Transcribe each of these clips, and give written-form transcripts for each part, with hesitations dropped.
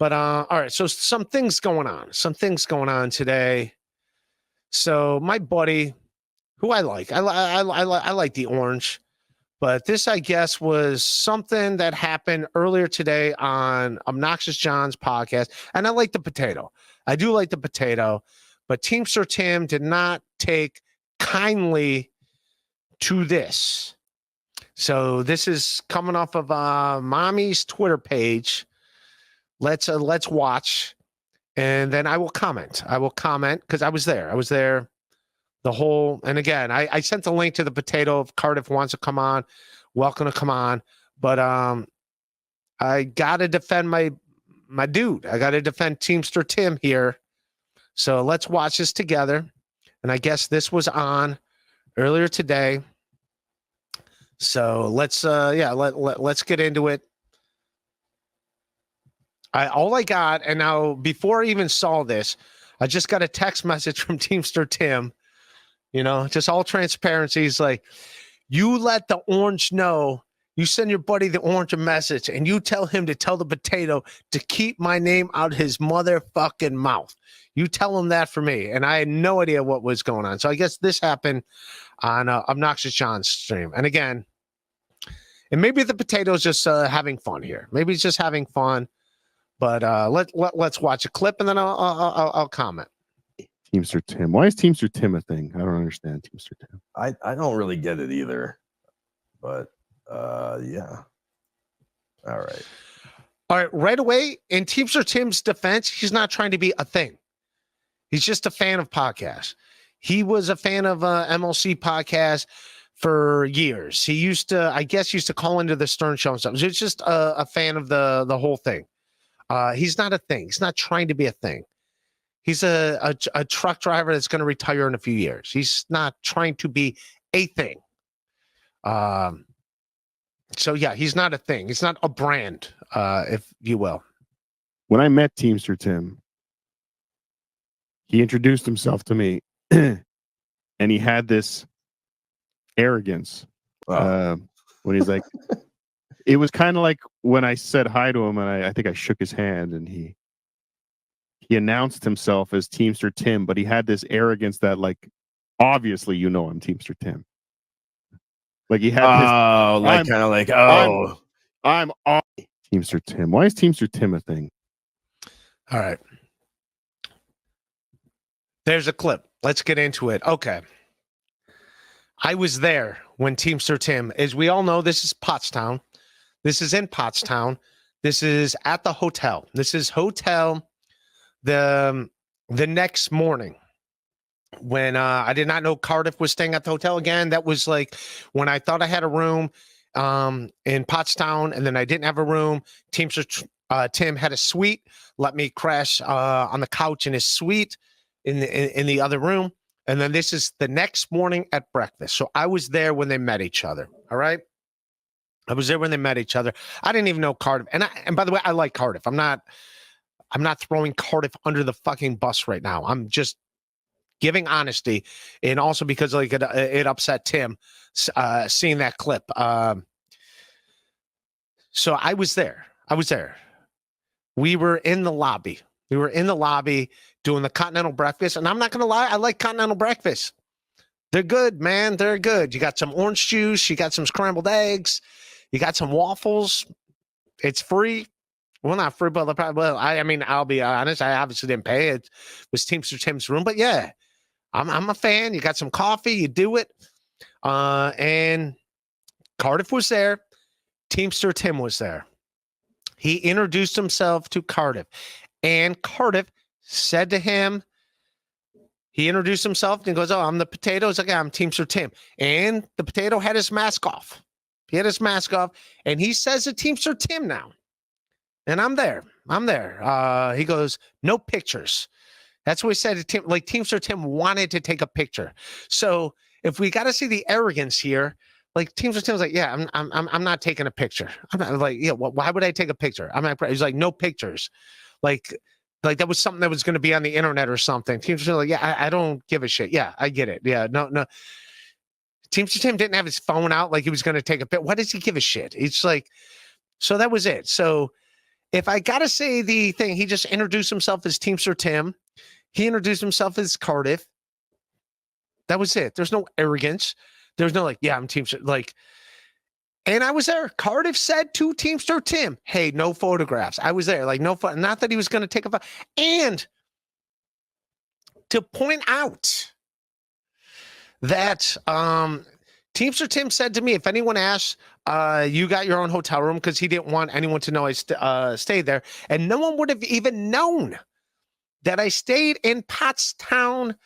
But all right, so some things going on today. So my buddy, who I like the orange, but this I guess was something that happened earlier today on Obnoxious John's podcast, and I like the potato. I do like the potato, but Teamster Tim did not take kindly to this. So this is coming off of Mommy's Twitter page. Let's watch, and then I will comment. Because I was there the whole. And again, I sent the link to the potato. If Cardiff wants to come on, welcome to come on. But I gotta defend my dude. I gotta defend Teamster Tim here. So let's watch this together. And I guess this was on earlier today. So let's let's get into it. All I got, and now before I even saw this, I just got a text message from Teamster Tim. You know, just all transparency. He's like, you let the orange know. You send your buddy the orange a message, and you tell him to tell the potato to keep my name out his motherfucking mouth. You tell him that for me. And I had no idea what was going on. So I guess this happened on Obnoxious John's stream. And again, and maybe the potato's just having fun here. Maybe he's just having fun. But let's watch a clip, and then I'll comment. Teamster Tim. Why is Teamster Tim a thing? I don't understand Teamster Tim. I don't really get it either. But yeah. All right. Right away, in Teamster Tim's defense, he's not trying to be a thing. He's just a fan of podcasts. He was a fan of MLC podcast for years. He used to call into the Stern Show and stuff. He's just a fan of the whole thing. He's not a thing. He's not trying to be a thing. He's a truck driver that's going to retire in a few years. He's not trying to be a thing. So yeah, he's not a thing. He's not a brand, if you will. When I met Teamster Tim, he introduced himself to me, and he had this arrogance when he's like, it was kind of like when I said hi to him, and I think I shook his hand, and he announced himself as Teamster Tim, but he had this arrogance that, like, obviously, you know, I'm Teamster Tim. Like he had I'm Teamster Tim. Why is Teamster Tim a thing? All right. There's a clip. Let's get into it. Okay. I was there when Teamster Tim, as we all know, this is Pottstown. This is in Pottstown. This is at the hotel. This is hotel the next morning. When I did not know Cardiff was staying at the hotel again. That was like when I thought I had a room in Pottstown, and then I didn't have a room. Teamster Tim had a suite, let me crash on the couch in his suite in the other room. And then this is the next morning at breakfast. So I was there when they met each other. All right. I was there when they met each other. I didn't even know Cardiff. And by the way, I like Cardiff. I'm not throwing Cardiff under the fucking bus right now. I'm just giving honesty, and also because like it upset Tim seeing that clip. So I was there. We were in the lobby. Doing the continental breakfast, and I'm not gonna lie, I like continental breakfast. They're good, man. They're good. You got some orange juice. You got some scrambled eggs. You got some waffles. It's free. Well, not free, but I mean, I'll be honest. I obviously didn't pay. It was Teamster Tim's room, but yeah. I'm a fan. You got some coffee, you do it. And Cardiff was there. Teamster Tim was there. He introduced himself to Cardiff. And Cardiff said to him, he introduced himself and he goes, oh, I'm the potato. He's like, yeah, I'm Teamster Tim. And the potato had his mask off. And he says to Teamster Tim now. And I'm there. He goes, no pictures. That's what he said to Tim. Like Teamster Tim wanted to take a picture. So if we got to see the arrogance here, like Teamster Tim's like, yeah, I'm not taking a picture. I'm not like, yeah, why would I take a picture? I'm not. He's like, no pictures. Like that was something that was going to be on the internet or something. Teamster Tim's like, yeah, I don't give a shit. Yeah, I get it. Yeah, no. Teamster Tim didn't have his phone out like he was going to take a picture. Why does he give a shit? It's like, so that was it. So if I gotta say the thing, he just introduced himself as Teamster Tim. He introduced himself as Cardiff. That was it. There's no arrogance. There's no like, yeah, I'm Teamster. Like, and I was there. Cardiff said to Teamster Tim, hey, no photographs. I was there. Like, no photo. Not that he was going to take a photo. And to point out that Teamster Tim said to me, if anyone asks, you got your own hotel room, because he didn't want anyone to know I stayed there. And no one would have even known that I stayed in Pottstown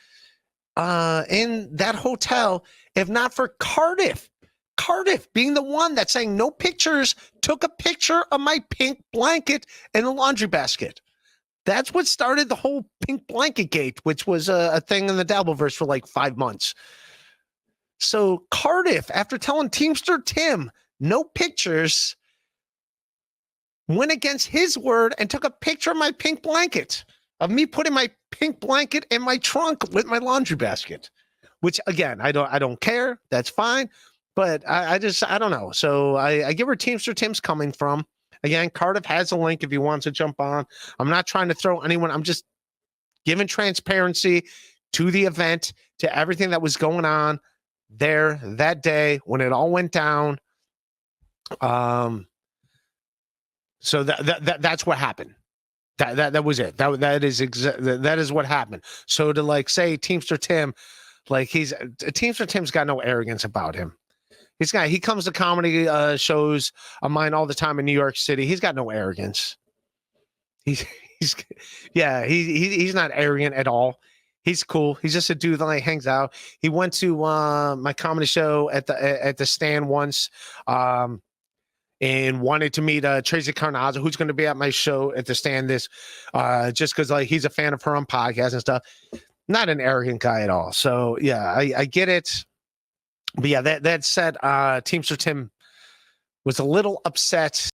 in that hotel, if not for Cardiff. Cardiff being the one that's saying no pictures, took a picture of my pink blanket in the laundry basket. That's what started the whole pink blanket gate, which was a thing in the Dabbleverse for like 5 months. So Cardiff, after telling Teamster Tim no pictures, went against his word and took a picture of my pink blanket, of me putting my pink blanket in my trunk with my laundry basket, which again, I don't care. That's fine. But I don't know. So I get where Teamster Tim's coming from. Again, Cardiff has a link if he wants to jump on. I'm not trying to throw anyone. I'm just giving transparency to the event, to everything that was going on there that day when it all went down. So that's what happened. That was it. That is what happened. So to like say Teamster Tim, like Teamster Tim's got no arrogance about him. He comes to comedy shows of mine all the time in New York City. He's got no arrogance. He's not arrogant at all. He's cool. He's just a dude that like hangs out. He went to my comedy show at the Stand once, and wanted to meet Tracy Carnazzo, who's going to be at my show at the Stand just because like he's a fan of her on podcast and stuff. Not an arrogant guy at all. So yeah, I get it. But yeah, that said, Teamster Tim was a little upset